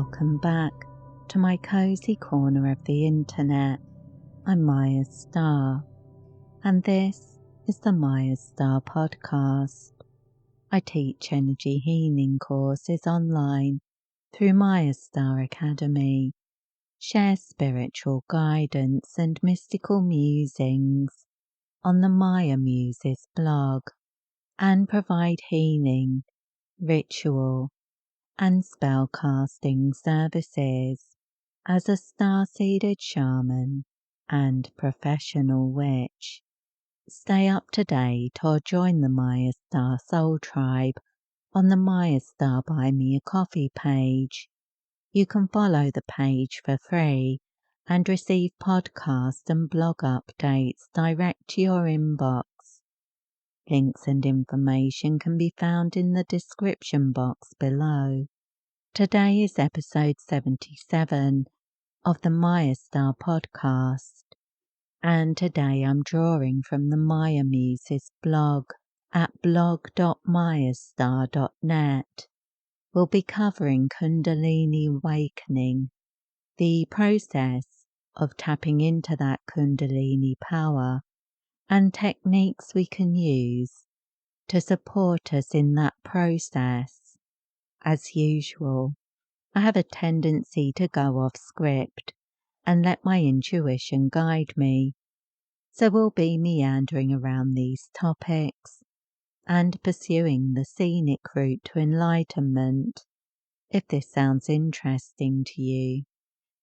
welcome back to my cozy corner of the internet. I'm Mayastar, and this is the Mayastar Podcast. I teach energy healing courses online through Mayastar Academy, share spiritual guidance and mystical musings on the Maya Muses blog, and provide healing, ritual, and spellcasting services as a star-seeded shaman and professional witch. Stay up to date or join the Mayastar Soul Tribe on the Mayastar Buy Me a Coffee page. You can follow the page for free and receive podcast and blog updates direct to your inbox. Links and information can be found in the description box below. Today is episode 77 of the Mayastar Podcast, and today I'm drawing from the Maya Muses blog at blog.mayastar.net. We'll be covering Kundalini awakening, the process of tapping into that Kundalini power, and techniques we can use to support us in that process. As usual, I have a tendency to go off script and let my intuition guide me, so we'll be meandering around these topics and pursuing the scenic route to enlightenment. If this sounds interesting to you,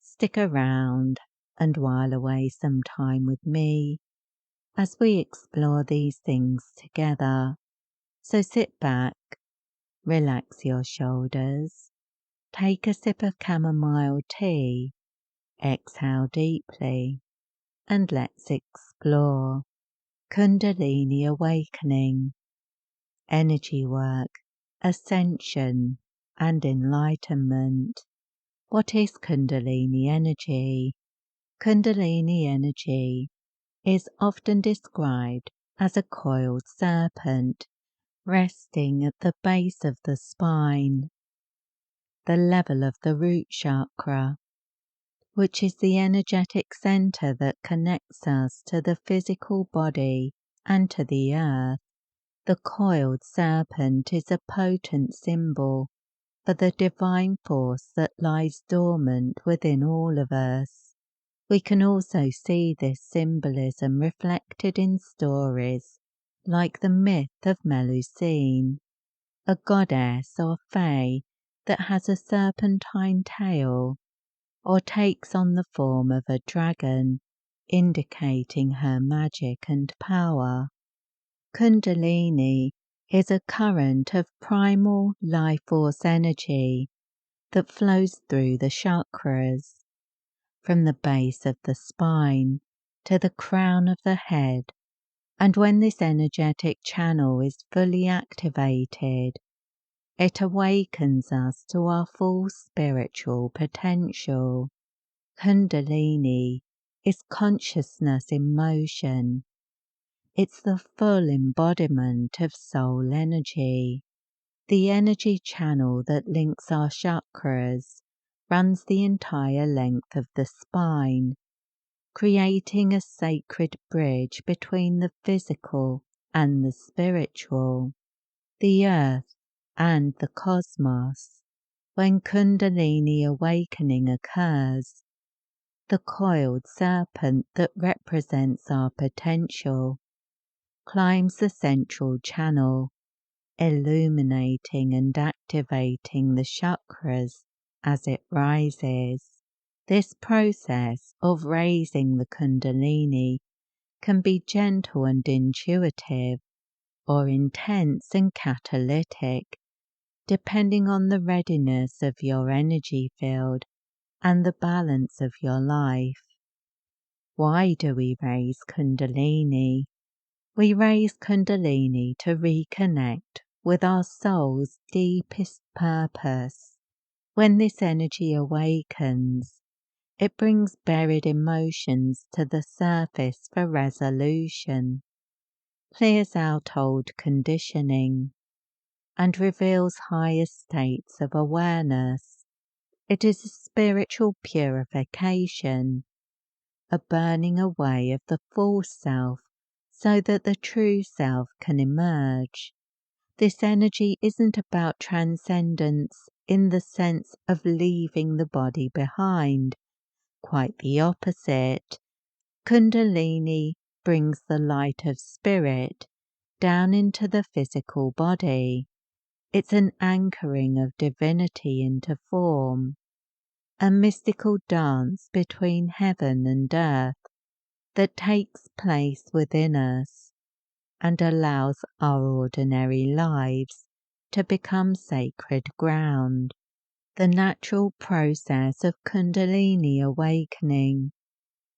stick around and while away some time with me as we explore these things together. So sit back, relax your shoulders, take a sip of chamomile tea, exhale deeply, and let's explore Kundalini awakening, energy work, ascension, and enlightenment. What is Kundalini energy? Kundalini energy is often described as a coiled serpent resting at the base of the spine, the level of the root chakra, which is the energetic center that connects us to the physical body and to the earth. The coiled serpent is a potent symbol for the divine force that lies dormant within all of us. We can also see this symbolism reflected in stories like the myth of Melusine, a goddess or fae that has a serpentine tail or takes on the form of a dragon, indicating her magic and power. Kundalini is a current of primal life force energy that flows through the chakras, from the base of the spine to the crown of the head, and when this energetic channel is fully activated, it awakens us to our full spiritual potential. Kundalini is consciousness in motion. It's the full embodiment of soul energy. The energy channel that links our chakras runs the entire length of the spine, creating a sacred bridge between the physical and the spiritual, the earth and the cosmos. When Kundalini awakening occurs, the coiled serpent that represents our potential climbs the central channel, illuminating and activating the chakras as it rises. This process of raising the Kundalini can be gentle and intuitive, or intense and catalytic, depending on the readiness of your energy field and the balance of your life. Why do we raise Kundalini? We raise Kundalini to reconnect with our soul's deepest purpose. When this energy awakens, it brings buried emotions to the surface for resolution, clears out old conditioning, and reveals higher states of awareness. It is a spiritual purification, a burning away of the false self so that the true self can emerge. This energy isn't about transcendence in the sense of leaving the body behind. Quite the opposite. Kundalini brings the light of spirit down into the physical body. It's an anchoring of divinity into form, a mystical dance between heaven and earth that takes place within us and allows our ordinary lives to become sacred ground. The natural process of Kundalini awakening.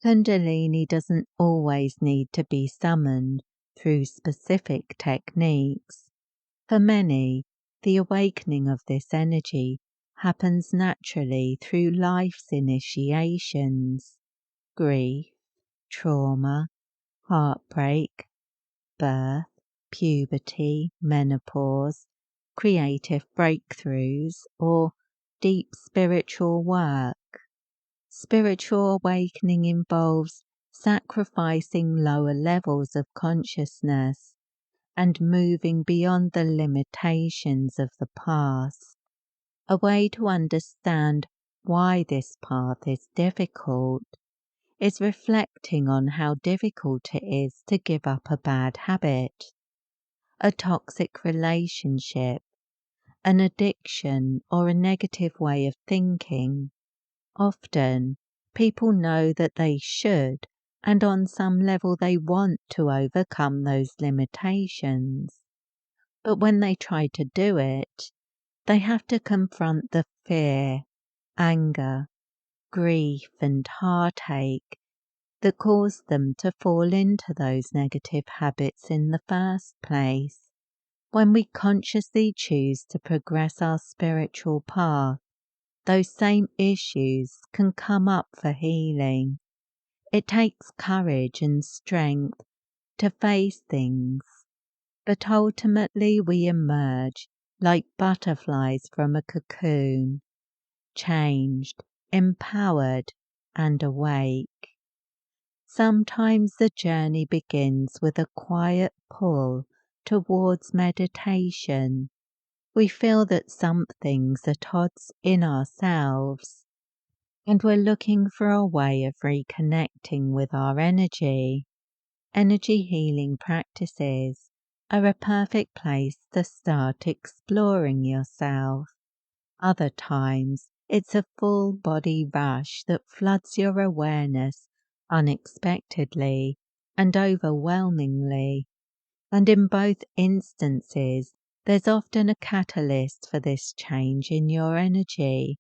Kundalini doesn't always need to be summoned through specific techniques. For many, the awakening of this energy happens naturally through life's initiations: grief, trauma, heartbreak, birth, puberty, menopause, creative breakthroughs, or deep spiritual work. Spiritual awakening involves sacrificing lower levels of consciousness and moving beyond the limitations of the past. A way to understand why this path is difficult is reflecting on how difficult it is to give up a bad habit, a toxic relationship, an addiction, or a negative way of thinking. Often, people know that they should, and on some level they want to overcome those limitations. But when they try to do it, they have to confront the fear, anger, grief, and heartache that caused them to fall into those negative habits in the first place. When we consciously choose to progress our spiritual path, those same issues can come up for healing. It takes courage and strength to face things, but ultimately we emerge like butterflies from a cocoon, changed, empowered, and awake. Sometimes the journey begins with a quiet pull towards meditation. We feel that something's at odds in ourselves, and we're looking for a way of reconnecting with our energy. Energy healing practices are a perfect place to start exploring yourself. Other times, it's a full body rush that floods your awareness unexpectedly and overwhelmingly. And in both instances, there's often a catalyst for this change in your energy,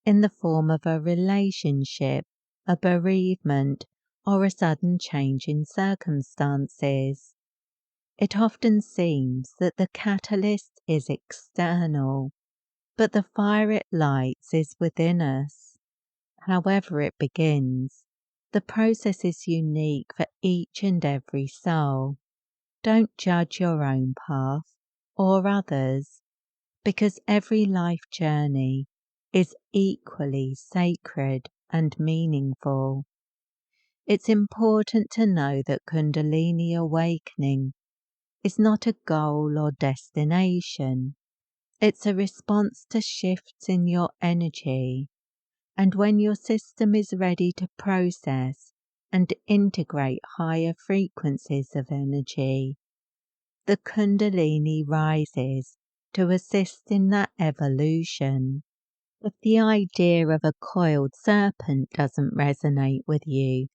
in the form of a relationship, a bereavement, or a sudden change in circumstances. It often seems that the catalyst is external, but the fire it lights is within us. However it begins, the process is unique for each and every soul. Don't judge your own path or others, because every life journey is equally sacred and meaningful. It's important to know that Kundalini awakening is not a goal or destination. It's a response to shifts in your energy, and when your system is ready to process and integrate higher frequencies of energy, the Kundalini rises to assist in that evolution. If the idea of a coiled serpent doesn't resonate with you,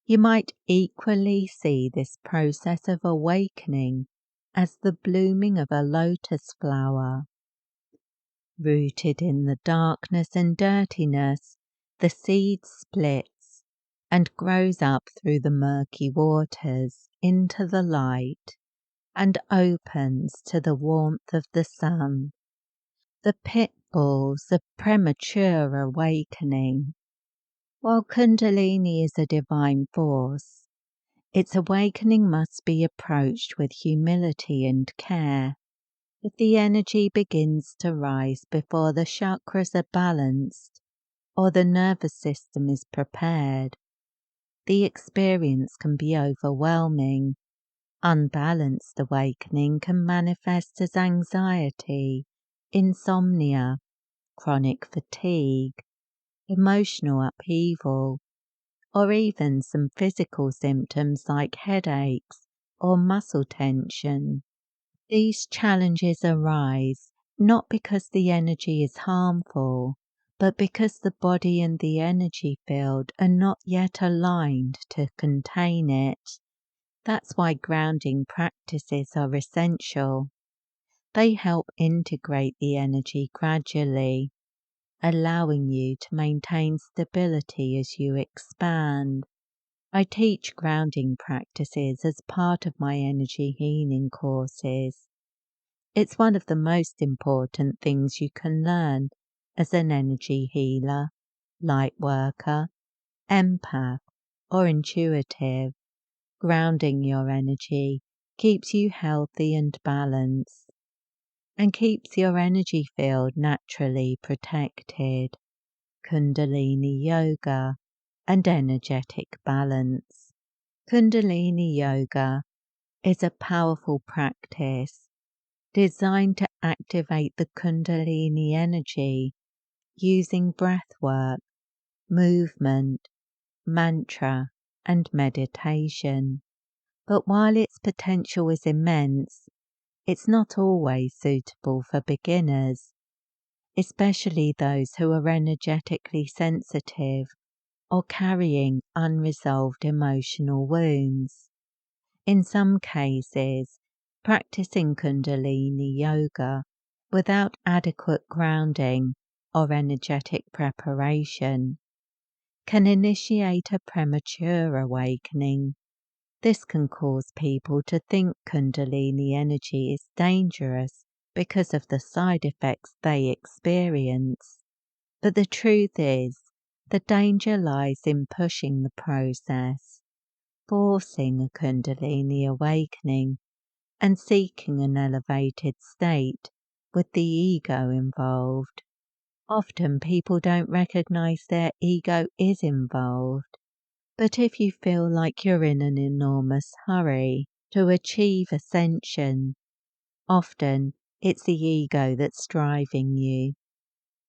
you might equally see this process of awakening as the blooming of a lotus flower. Rooted in the darkness and dirtiness, the seed splits and grows up through the murky waters into the light and opens to the warmth of the sun. The pitfalls of premature awakening. While Kundalini is a divine force, its awakening must be approached with humility and care. If the energy begins to rise before the chakras are balanced or the nervous system is prepared, the experience can be overwhelming. Unbalanced awakening can manifest as anxiety, insomnia, chronic fatigue, emotional upheaval, or even some physical symptoms like headaches or muscle tension. These challenges arise not because the energy is harmful, but because the body and the energy field are not yet aligned to contain it. That's why grounding practices are essential. They help integrate the energy gradually, allowing you to maintain stability as you expand. I teach grounding practices as part of my energy healing courses. It's one of the most important things you can learn as an energy healer, light worker, empath, or intuitive. Grounding your energy keeps you healthy and balanced, and keeps your energy field naturally protected. Kundalini Yoga and energetic balance. Kundalini Yoga is a powerful practice designed to activate the Kundalini energy using breath work, movement, mantra, and meditation. But while its potential is immense, it's not always suitable for beginners, especially those who are energetically sensitive or carrying unresolved emotional wounds. In some cases, practicing Kundalini Yoga without adequate grounding or energetic preparation can initiate a premature awakening. This can cause people to think Kundalini energy is dangerous because of the side effects they experience. But the truth is, the danger lies in pushing the process, forcing a Kundalini awakening, and seeking an elevated state with the ego involved. Often people don't recognize their ego is involved. But if you feel like you're in an enormous hurry to achieve ascension, often it's the ego that's driving you.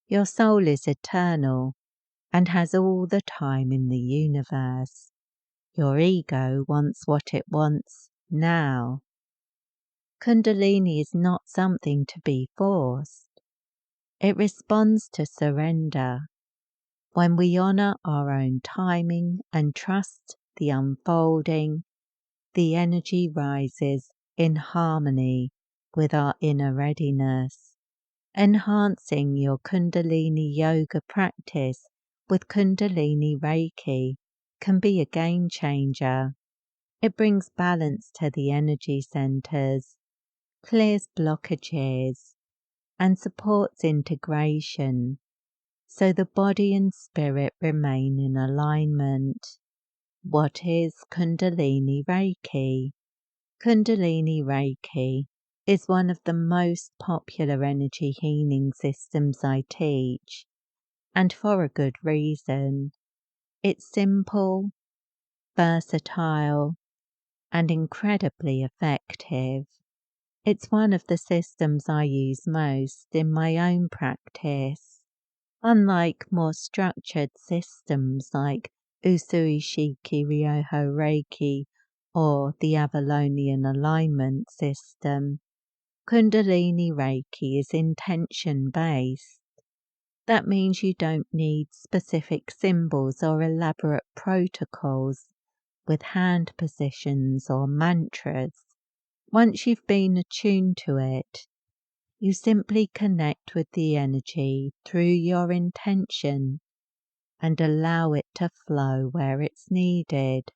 Your soul is eternal and has all the time in the universe. Your ego wants what it wants now. Kundalini is not something to be forced. It responds to surrender. When we honor our own timing and trust the unfolding, the energy rises in harmony with our inner readiness. Enhancing your Kundalini Yoga practice with Kundalini Reiki can be a game changer. It brings balance to the energy centers, clears blockages, and supports integration, so the body and spirit remain in alignment. What is Kundalini Reiki? Kundalini Reiki is one of the most popular energy healing systems I teach, and for a good reason. It's simple, versatile, and incredibly effective. It's one of the systems I use most in my own practice. Unlike more structured systems like Usui Shiki Ryoho Reiki or the Avalonian alignment system, Kundalini Reiki is intention-based. That means you don't need specific symbols or elaborate protocols with hand positions or mantras. Once you've been attuned to it, you simply connect with the energy through your intention and allow it to flow where it's needed.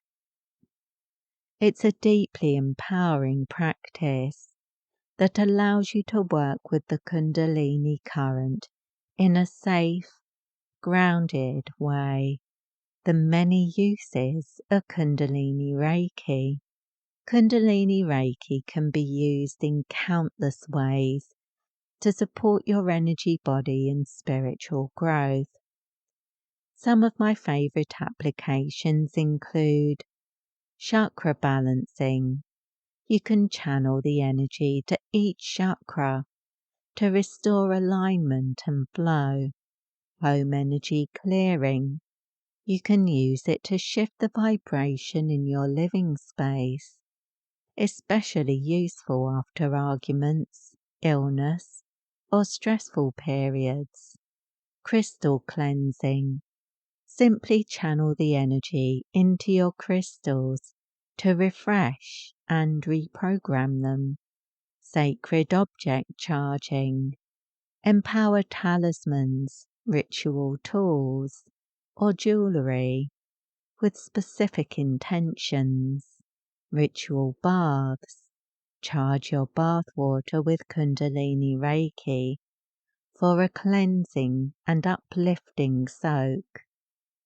It's a deeply empowering practice that allows you to work with the Kundalini current in a safe, grounded way. The many uses of Kundalini Reiki. Kundalini Reiki can be used in countless ways to support your energy body and spiritual growth. Some of my favourite applications include chakra balancing. You can channel the energy to each chakra to restore alignment and flow. Home energy clearing. You can use it to shift the vibration in your living space, especially useful after arguments, illness, or stressful periods. Crystal cleansing. Simply channel the energy into your crystals to refresh and reprogram them. Sacred object charging. Empower talismans, ritual tools, or jewellery with specific intentions. Ritual baths. Charge your bath water with Kundalini Reiki for a cleansing and uplifting soak.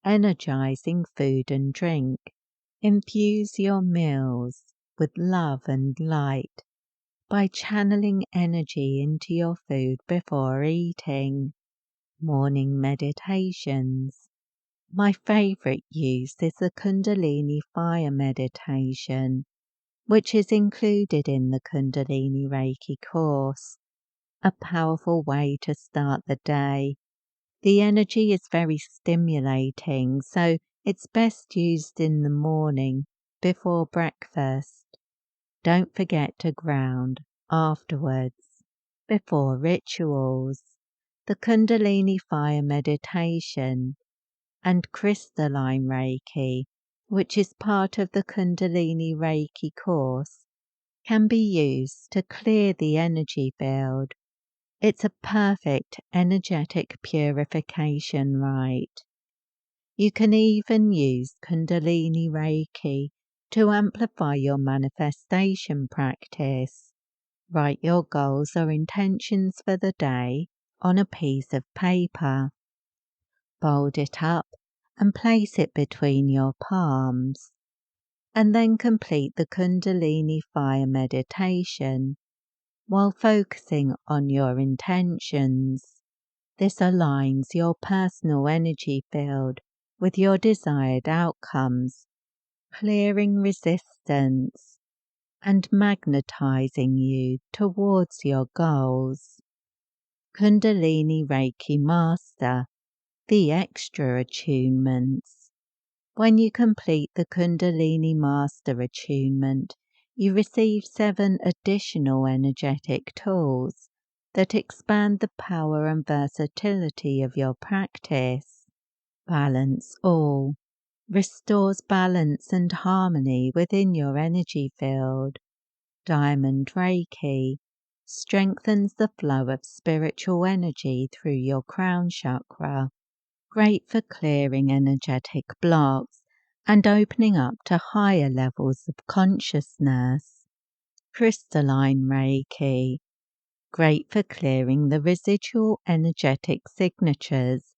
Energizing food and drink. Infuse your meals with love and light by channeling energy into your food before eating. Morning meditations. My favourite use is the Kundalini fire meditation, which is included in the Kundalini Reiki course. A powerful way to start the day. The energy is very stimulating, so it's best used in the morning before breakfast. Don't forget to ground afterwards. Before rituals, the Kundalini fire meditation and crystalline Reiki, which is part of the Kundalini Reiki course, can be used to clear the energy field. It's a perfect energetic purification rite. You can even use Kundalini Reiki to amplify your manifestation practice. Write your goals or intentions for the day on a piece of paper. Fold it up and place it between your palms, and then complete the Kundalini fire meditation while focusing on your intentions. This aligns your personal energy field with your desired outcomes, clearing resistance and magnetizing you towards your goals. Kundalini Reiki Master, the extra attunements. When you complete the Kundalini Master attunement, you receive 7 additional energetic tools that expand the power and versatility of your practice. Balance All restores balance and harmony within your energy field. Diamond Reiki strengthens the flow of spiritual energy through your crown chakra. Great for clearing energetic blocks and opening up to higher levels of consciousness. Crystalline Reiki. Great for clearing the residual energetic signatures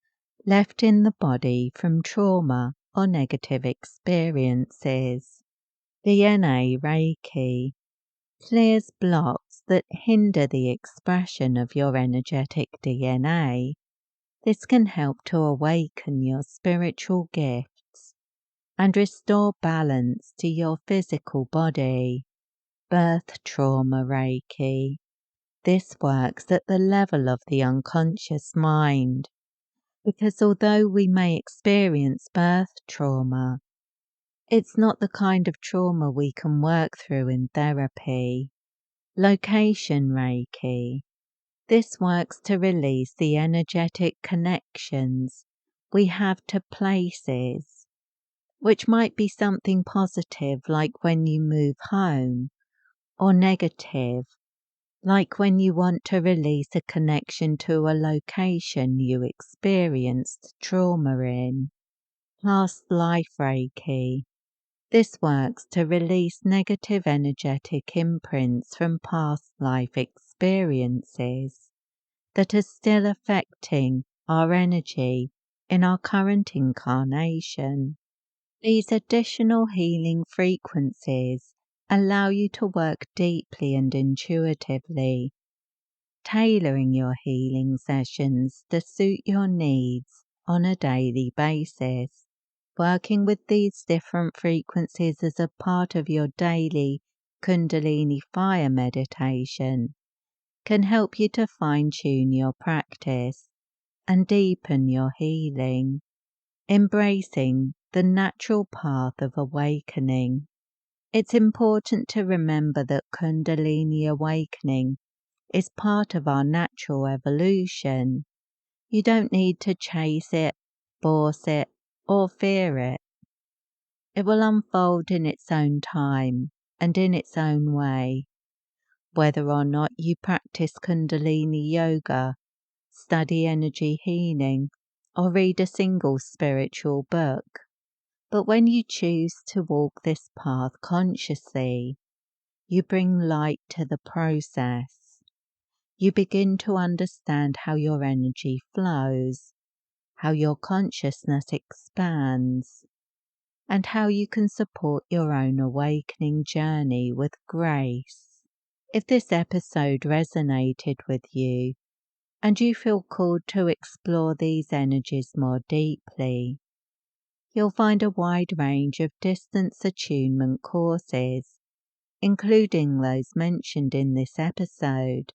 left in the body from trauma or negative experiences. DNA Reiki clears blocks that hinder the expression of your energetic DNA. This can help to awaken your spiritual gifts and restore balance to your physical body. Birth Trauma Reiki. This works at the level of the unconscious mind, because although we may experience birth trauma, it's not the kind of trauma we can work through in therapy. Location Reiki. This works to release the energetic connections we have to places, which might be something positive like when you move home, or negative like when you want to release a connection to a location you experienced trauma in. Past life Reiki. This works to release negative energetic imprints from past life experiences that are still affecting our energy in our current incarnation. These additional healing frequencies allow you to work deeply and intuitively, tailoring your healing sessions to suit your needs on a daily basis. Working with these different frequencies as a part of your daily Kundalini fire meditation can help you to fine-tune your practice and deepen your healing, embracing the natural path of awakening. It's important to remember that Kundalini awakening is part of our natural evolution. You don't need to chase it, force it, or fear it. It will unfold in its own time and in its own way, whether or not you practice Kundalini yoga, study energy healing, or read a single spiritual book. But when you choose to walk this path consciously, you bring light to the process. You begin to understand how your energy flows, how your consciousness expands, and how you can support your own awakening journey with grace. If this episode resonated with you, and you feel called to explore these energies more deeply, you'll find a wide range of distance attunement courses, including those mentioned in this episode,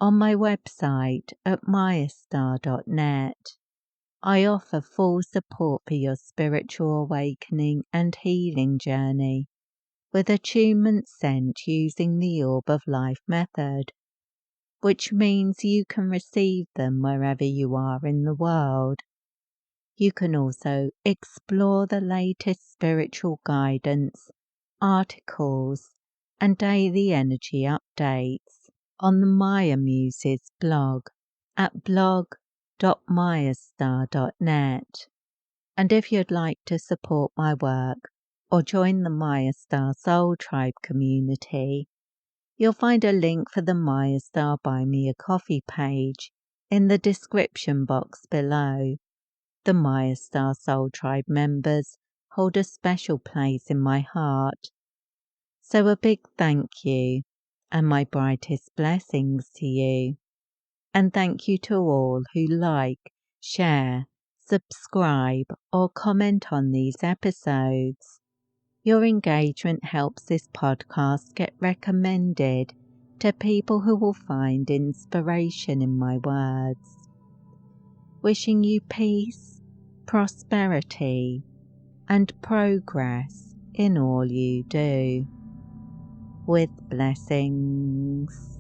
on my website at mayastar.net. I offer full support for your spiritual awakening and healing journey, with attunement sent using the Orb of Life method, which means you can receive them wherever you are in the world. You can also explore the latest spiritual guidance, articles, and daily energy updates on the Maya Muses blog at blog.mayastar.net. And if you'd like to support my work or join the Mayastar Soul Tribe community, you'll find a link for the Mayastar Buy Me a Coffee page in the description box below. The Mayastar Soul Tribe members hold a special place in my heart. So a big thank you and my brightest blessings to you. And thank you to all who like, share, subscribe, or comment on these episodes. Your engagement helps this podcast get recommended to people who will find inspiration in my words. Wishing you peace, prosperity, and progress in all you do. With blessings.